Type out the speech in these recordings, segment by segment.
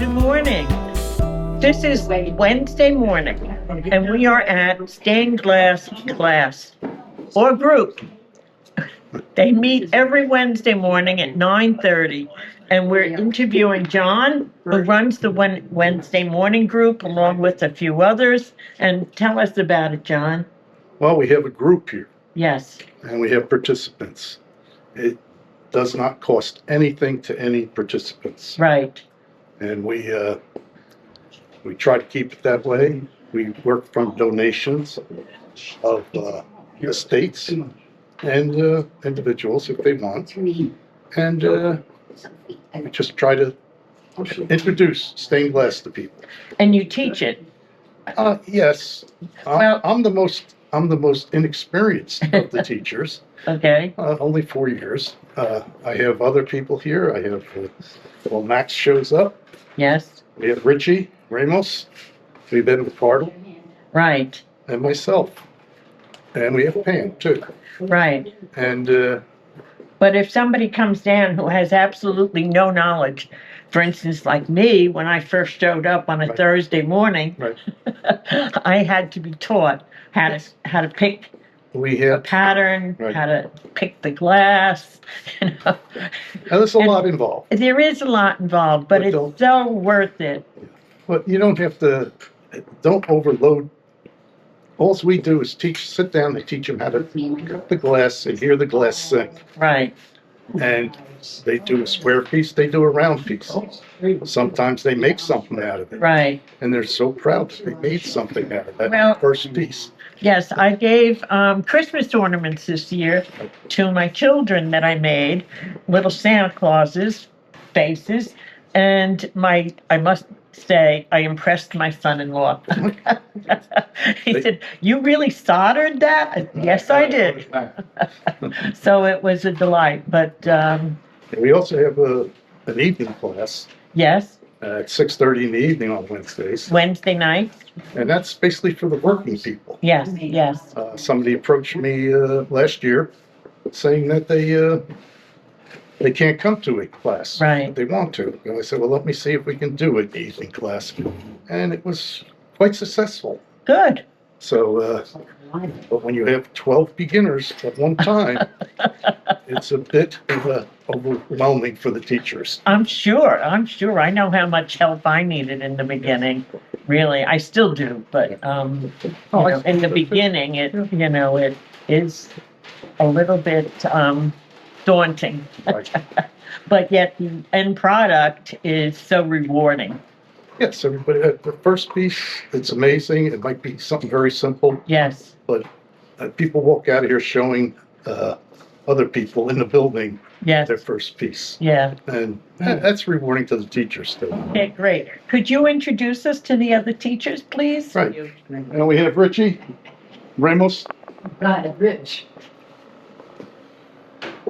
Good morning. This is Wednesday morning, and we are at stained glass class or group. They meet every Wednesday morning at 9:30, and we're interviewing John, who runs the Wednesday morning group, along with a few others. And tell us about it, John. Well, we have a group here, Yes. and we have participants. It does not cost anything to any participants, Right. and we try to keep it that way. We work from donations of estates and individuals if they want, and we just try to introduce stained glass to people. And you teach it. Yes, I'm the most inexperienced of the teachers. Okay. Only 4 years. I have other people here. I have, well, Max shows up. Yes. We have Richie Ramos. We've been McCardle. Right. And myself. And we have Pam, too. Right. And, But if somebody comes down who has absolutely no knowledge, for instance, like me, when I first showed up on a Right. Thursday morning, right, I had to be taught how to pick we a have, pattern, Right. how to pick the glass. You know, and there's a lot involved. there is a lot involved, but But it's so worth it. But you don't have to, don't overload. All we do is sit down and teach them how to cut the glass and hear the glass sing. Right. And they do a square piece, they do a round piece. Sometimes they make something out of it. Right. And they're so proud that they made something out of that Well- first piece. Yes, I gave Christmas ornaments this year to my children that I made, little Santa Clauses, faces, and I must say, I impressed my son-in-law. He said, "You really soldered that?" Yes, I did. So it was a delight, but And we also have an evening class yes, at 6:30 in the evening on Wednesdays. Wednesday night, And that's basically for the working people. yes, yes, Somebody approached me last year saying that they can't come to a class. Right. But they want to. And I said, well, let me see if we can do an evening class. And it was quite successful. good. So, but when you have 12 beginners at one time, it's a bit overwhelming for the teachers. I'm sure. I know how much help I needed in the beginning. Really, I still do, but in the beginning, it is a little bit daunting. Right. But yet the end product is so rewarding. Yes, everybody, the first piece, it's amazing. It might be something very simple, Yes, but people walk out of here showing other people in the building yes, their first piece. yeah. And that's rewarding to the teachers too. Okay, great. Could you introduce us to the other teachers, please? Right. And we have Richie Ramos. Rich.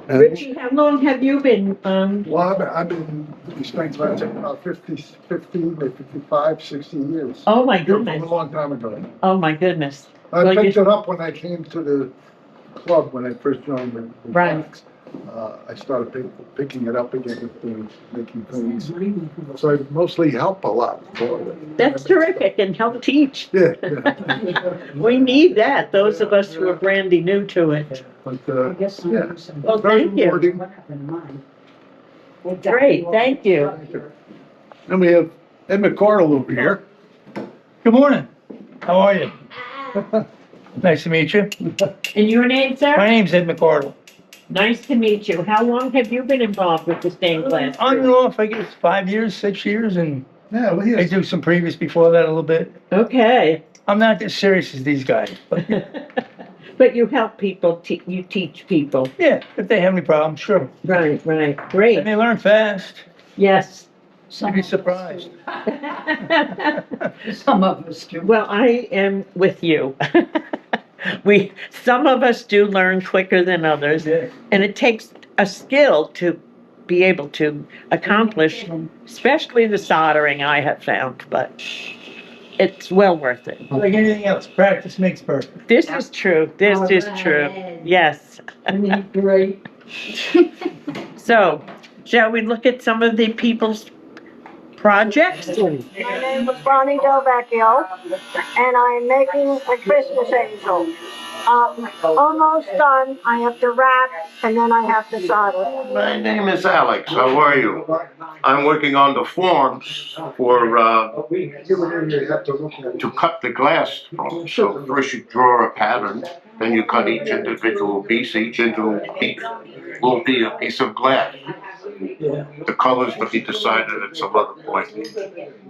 And Richie, how long have you been, Well, I've been in Springs about 15 or 55, 60 years. oh my A goodness, long time ago. oh my goodness. I Well, picked you- it up when I came to the club, when I first joined the Right. Blacks. I started picking it up again with making things. So I mostly help a lot. That's terrific, and help teach. Yeah. We need that, those of us who are brandy new to it. But, yeah. Well, Very thank you. rewarding. Great, thank you. then we have Ed McCardle over here. Good morning. How are you? Nice to meet you. And your name, My sir? name's Ed McCardle. Nice to meet you. How long have you been involved with the stained glass? On and off, I guess 5 years, 6 years, and Yeah, well, he I has, do some previous before that a little bit. Okay. I'm not as serious as these guys, but But you help people, you teach people. yeah, if they have any problems, sure. Right, And great. they learn fast. Yes. You'd be surprised. Some of us do. Well, I am with you. Some of us do learn quicker than others, Yeah. and it takes a skill to be able to accomplish, especially the soldering I have found, but it's well worth it. Like anything else, practice makes perfect. This is true, this is true, yes. Great. So, shall we look at some of the people's projects. My name is Bonnie Del Vecchio, and I'm making a Christmas angel. Almost done. I have to wrap, and then I have to solder. My name is Alex. How are you? I'm working on the forms for to cut the glass from. So first you draw a pattern, then you cut each individual piece. Each individual piece will be a piece of glass. The colors to be decided at some other point.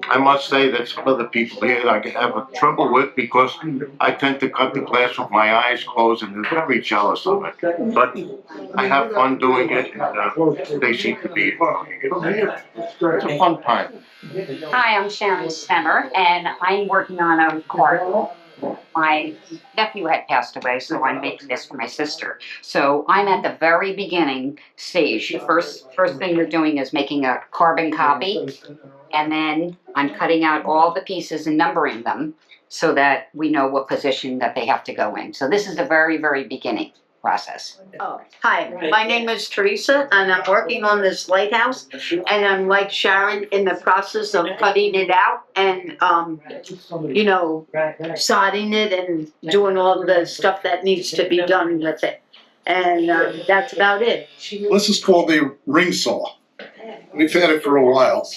I must say that some of the people here I have trouble with because I tend to cut the glass with my eyes closed and they're very jealous of it. But I have fun doing it and they seem to be enjoying it. It's a fun time. Hi, I'm Sharon Stemmer, and I'm working on a card. My nephew had passed away, so I'm making this for my sister. So I'm at the very beginning stage. First thing we're doing is making a carbon copy, and then I'm cutting out all the pieces and numbering them so that we know what position that they have to go in. So this is the very, very beginning process. Oh, hi, my name is Teresa, and I'm working on this lighthouse, and I'm like Sharon in the process of cutting it out and, you know, sodding it and doing all the stuff that needs to be done with it. And that's about it. This is called the ring saw. We've had it for a while.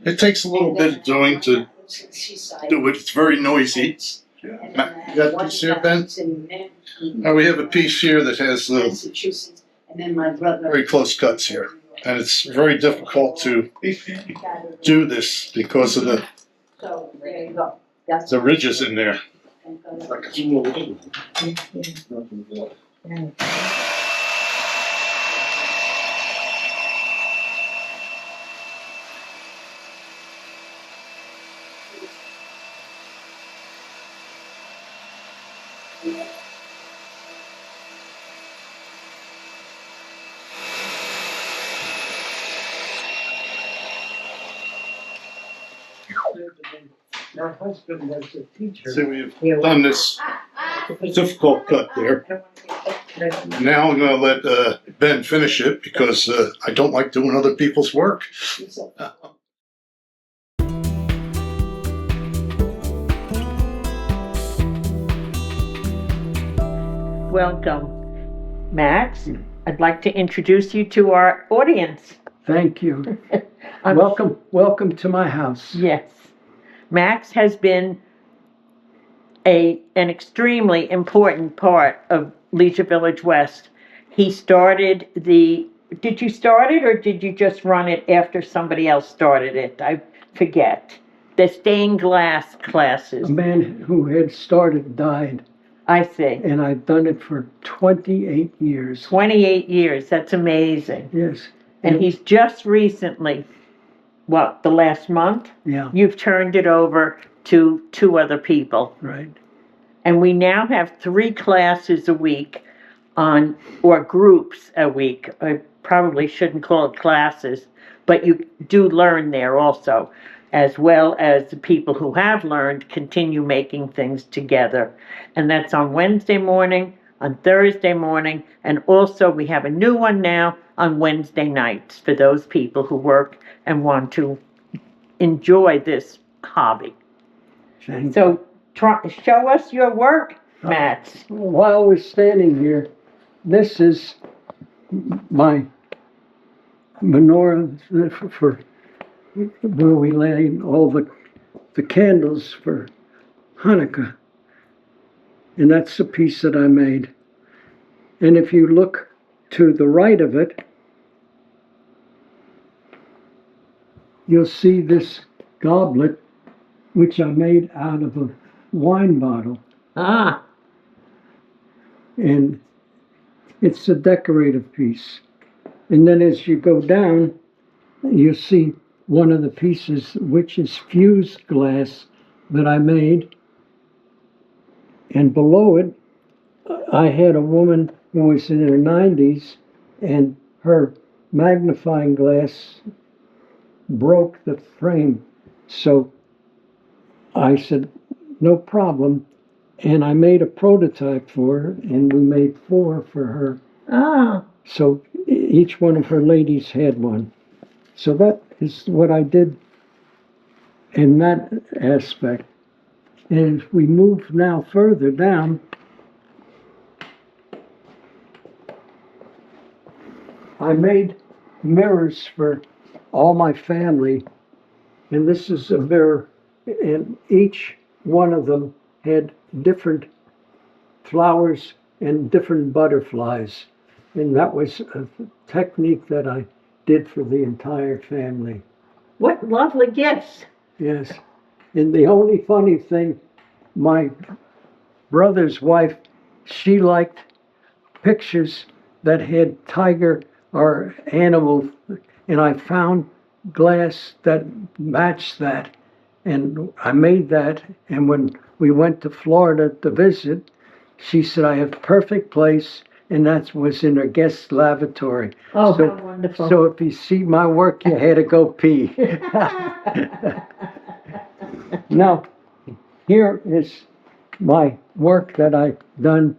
It takes a little bit of doing to do it. It's very noisy. You got a piece here, Ben? Now we have a piece here that has very close cuts here. And it's very difficult to do this because of the ridges in there. See, we've done this difficult cut there. Now I'm going to let Ben finish it because I don't like doing other people's work. Welcome, Max. I'd like to introduce you to our audience. Thank you. I'm- Welcome to my house. Yes. Max has been an extremely important part of Leisure Village West. He started did you start it or did you just run it after somebody else started it? I forget. The stained glass classes. A man who had started died, I see. and I've done it for 28 years. 28 years. That's amazing. Yes. And he's just recently, the last month? Yeah, You've turned it over to 2 other people. right. And we now have 3 classes a week or groups a week. I probably shouldn't call it classes, but you do learn there also, as well as the people who have learned continue making things together. And that's on Wednesday morning, on Thursday morning, and also we have a new one now on Wednesday nights for those people who work and want to enjoy this hobby. Thank So show us your work, Matt. While we're standing here, this is my menorah for where we lay all the candles for Hanukkah. And that's the piece that I made. And if you look to the right of it, you'll see this goblet, which I made out of a wine bottle. Ah, And it's a decorative piece. And then as you go down, you see one of the pieces, which is fused glass that I made. And below it, I had a woman who was in her 90s, and her magnifying glass broke the frame. So I said, no problem. And I made a prototype for her, and we made 4 for her. ah, So each one of her ladies had one. So is what I did in that aspect. And if we move now further down, I made mirrors for all my family, and this is a mirror, and each one of them had different flowers and different butterflies, and that was a technique that I did for the entire family. What lovely gifts. Yes, and the only funny thing, my brother's wife, she liked pictures that had tiger or animal, and I found glass that matched that, and I made that. And when we went to Florida to visit, she said, I have perfect place, and that was in her guest lavatory. Oh, So- how wonderful. So if you see my work, you had to go pee. Now, here is my work that I've done.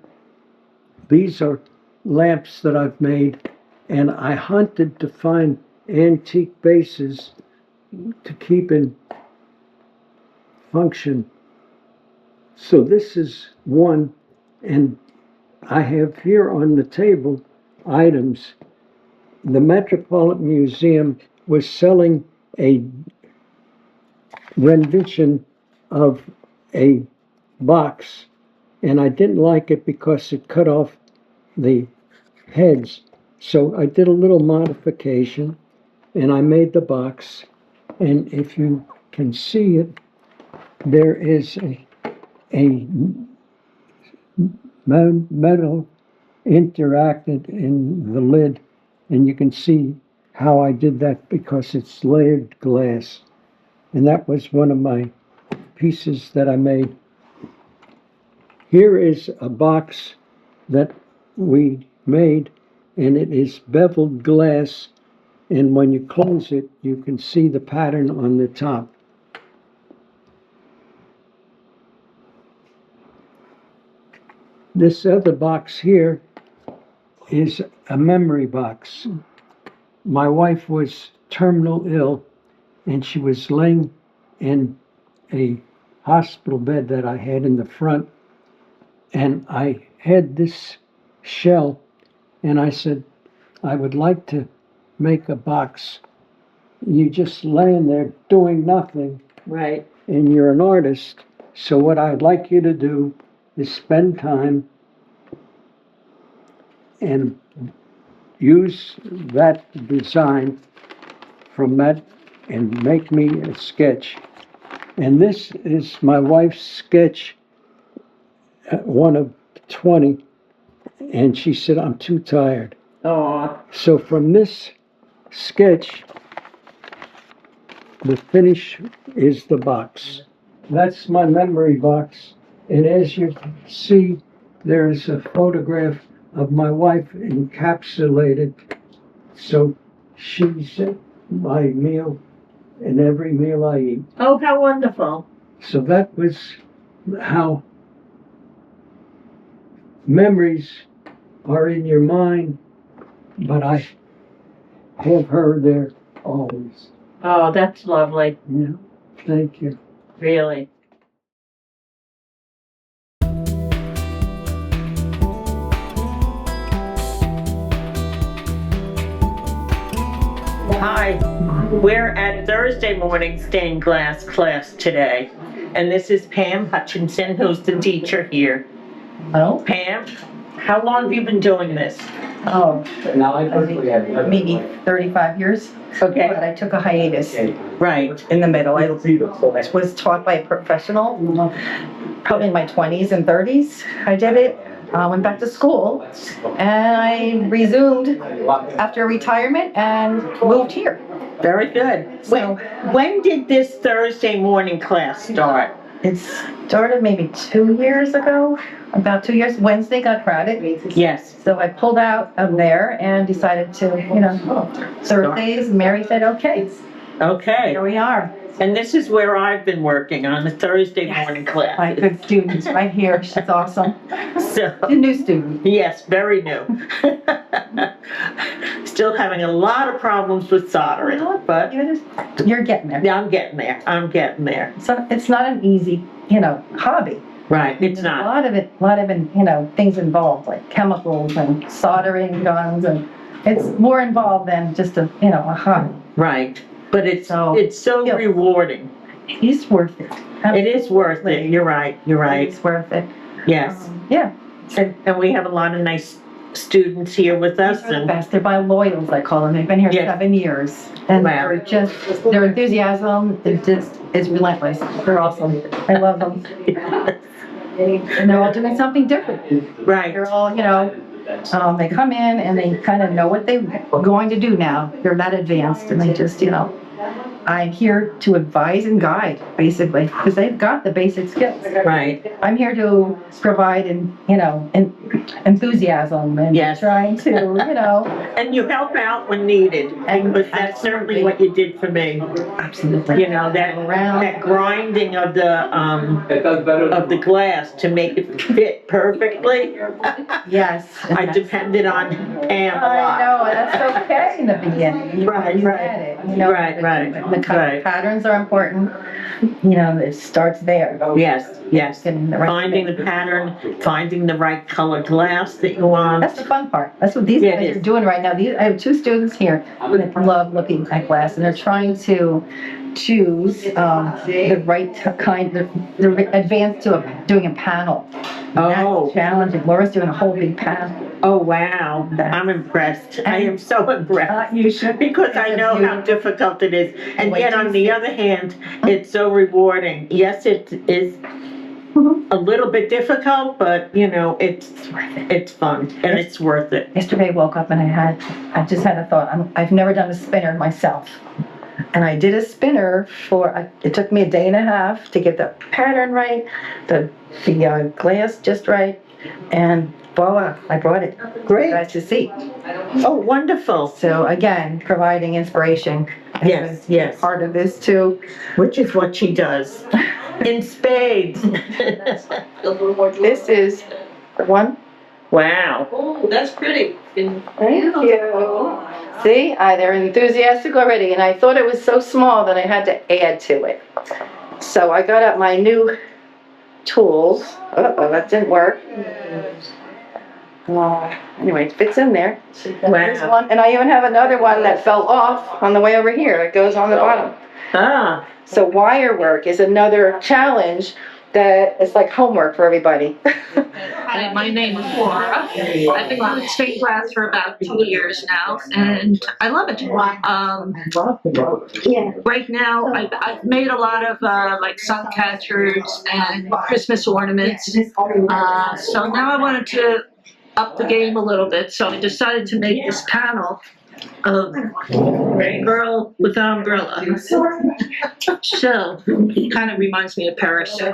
These are lamps that I've made, and I hunted to find antique bases to keep in function. So this is one, and I have here on the table items. The Metropolitan Museum was selling a rendition of a box, and I didn't like it because it cut off the heads. So I did a little modification, and I made the box. And if you can see it, there is a metal interacted in the lid, and you can see how I did that because it's layered glass. And that was one of my pieces that I made. Here is a box that we made, and it is beveled glass, and when you close it, you can see the pattern on the top. This other box here is a memory box. My wife was terminal ill, and she was laying in a hospital bed that I had in the front, and I had this shell, and I said, I would like to make a box. You just laying there doing nothing, Right. and you're an artist. So what I'd like you to do is spend time and use that design from that and make me a sketch. And this is my wife's sketch, one of 20, and she said, I'm too tired. Oh, So from this sketch, the finish is the box. That's my memory box. And as you see, there's a photograph of my wife encapsulated. So she's at my meal and every meal I eat. oh, how wonderful. So that was how memories are in your mind, but I have her there always. Oh, that's lovely. Yeah, thank you. Really. Hi, we're at Thursday morning stained glass class today, and this is Pam Hutchinson, who's the teacher here. Oh, Pam, how long have you been doing this? oh, maybe 35 years, but Okay, I took a hiatus right. in the middle. I was taught by a professional, probably in my 20s and 30s. I did it, went back to school, and I resumed after retirement and moved here. Very good. When did this Thursday morning class start? It started maybe 2 years ago, about 2 years. Wednesday got crowded. Yes. So I pulled out of there and decided to, Thursdays, Mary said, okay. Okay, Here we are. and this is where I've been working on the Thursday morning My class. good student right here. She's awesome. So, A new student. yes, very new. Still having a lot of problems with soldering, but You're getting there. yeah, I'm getting there. I'm getting there. So it's not an easy, hobby. Right, it's A not. lot of things involved, like chemicals and soldering guns, and it's more involved than just a hobby. Right, but it's so Yeah. rewarding. It's worth it. It is worth it. You're right. You're right. It's worth it. Yes. Yeah. And we have a lot of nice students here with us, They're the and best. They're my loyals, I call them. They've been here Yes. 7 years. And Wow. their enthusiasm is relentless. They're awesome. I love them. And they're all doing something different. right. They're all, they come in and they kind of know what they're going to do now. They're that advanced and they just, I'm here to advise and guide, basically, because they've got the basic skills. Right. I'm here to provide enthusiasm and Yes. trying to, And you help out when needed, because that's certainly what you did for me. absolutely. That grinding of the glass to make it fit perfectly. Yes. I depended on Pam a I lot. know, and that's okay in the beginning. Right, You right. get it, Right. The patterns are important. It starts there. Yes, yes. Getting the right Finding the pattern, finding the right color glass that you want. That's the fun part. That's what these Yeah, it guys is. are doing right now. I have 2 students here that love looking at glass, and they're trying to choose the right kind. They're advanced to doing a panel. Oh. That's challenging. Laura's doing a whole big panel. Oh, wow. I'm impressed. I am so impressed. You should be. Because I know how difficult it is. And yet, on the other hand, it's so rewarding. Yes, it is a little bit difficult, but, it's fun and it's worth it. Yesterday I woke up and I just had a thought. I've never done a spinner myself. And I did a spinner it took me a day and a half to get the pattern right, the glass just right, and voila, I brought it. Great. You guys to see. Oh, wonderful. So again, providing inspiration. Yes, yes. Part of this too. Which is what she does. In spades. This is the one. Wow. Oh, that's pretty. Thank you. See, they're enthusiastic already, and I thought it was so small that I had to add to it. So I got out my new tools. Uh-oh, that didn't work. Anyway, it fits in there. There's Wow. one, and I even have another one that fell off on the way over here. It goes on the bottom. Ah, So wire work is another challenge that is like homework for everybody. Hi, my name is Laura. I've been doing stained glass for about 2 years now, and I love it. Right now, I've made a lot of like sun catchers and Christmas ornaments. So now I wanted to up the game a little bit, so I decided to make this panel of a girl with an umbrella. So it kind of reminds me of Paris. So I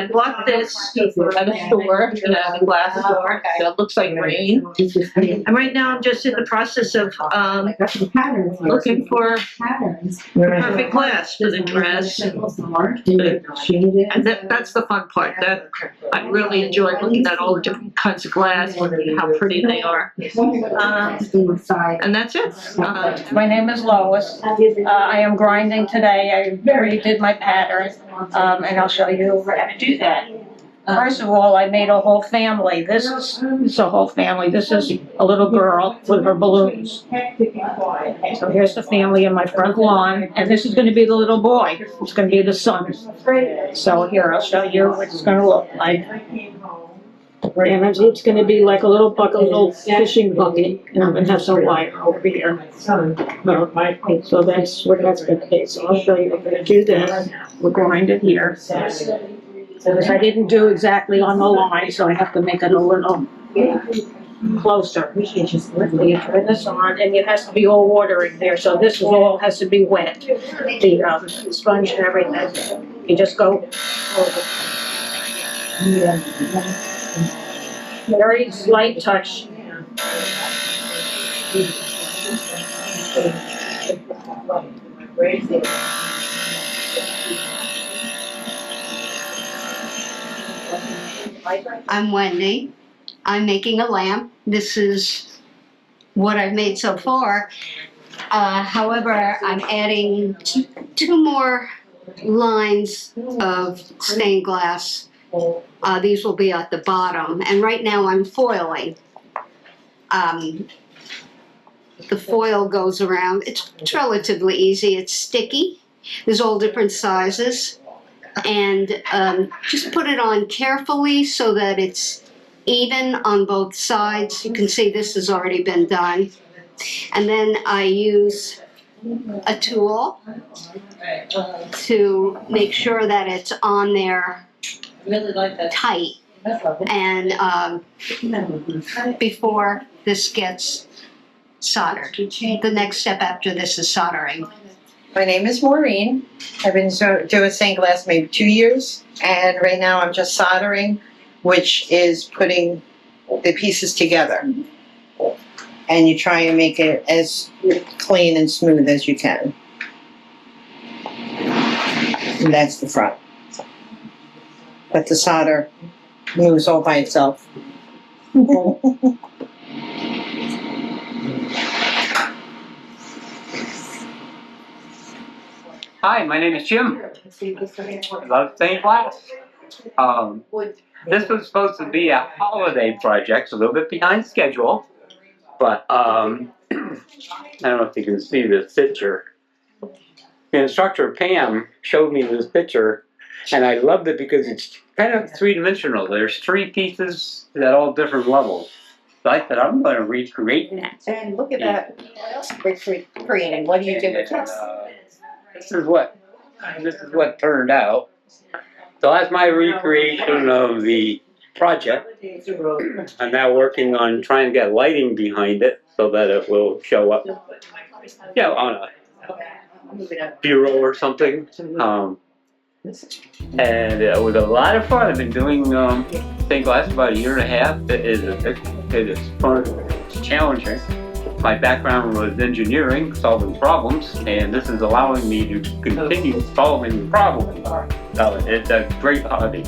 bought this at a store, a glass store. So it looks like rain. And right now I'm just in the process of looking for the perfect glass for the dress. And that's the fun part. That I really enjoy looking at all the different kinds of glass and how pretty they are. And that's it. My name is Lois. I am grinding today. I already did my pattern, and I'll show you how to do that. First of all, I made a whole family. This is a whole family. This is a little girl with her balloons. So here's the family in my front lawn, and this is going to be the little boy. It's going to be the son. So here, I'll show you what it's going to look like. And it's going to be like a little bucket, a little fishing bucket, and I'm going to have some wire over here. So that's what that's going to be. So I'll show you. We're going to do this. We'll grind it here. Because I didn't do exactly on the line, so I have to make it a little closer. You turn this on, and it has to be all water in there. So this all has to be wet. The sponge and everything. You just go over. Very slight touch. I'm Wendy. I'm making a lamp. This is what I've made so far. However, I'm adding two more lines of stained glass. These will be at the bottom. And right now I'm foiling. The foil goes around. It's relatively easy. It's sticky. There's all different sizes. And just put it on carefully so that it's even on both sides. You can see this has already been done. And then I use a tool to make sure that it's on there tight. And before this gets soldered. The next step after this is soldering. My name is Maureen. I've been doing stained glass maybe 2 years, and right now I'm just soldering, which is putting the pieces together. And you try and make it as clean and smooth as you can. And that's the front. But the solder moves all by itself. Hi, my name is Jim. I love stained glass. This was supposed to be a holiday project, a little bit behind schedule, but I don't know if you can see this picture. The instructor, Pam, showed me this picture, and I loved it because it's kind of three-dimensional. There's three pieces at all different levels. So I said, I'm going to recreate that. And look at that. What else we're creating? What do you do with this? This is what turned out. So that's my recreation of the project. I'm now working on trying to get lighting behind it so that it will show up, on a bureau or something. And it was a lot of fun. I've been doing stained glass about 1.5 years. It is fun. It's challenging. My background was engineering, solving problems, and this is allowing me to continue solving problems. So it's a great hobby.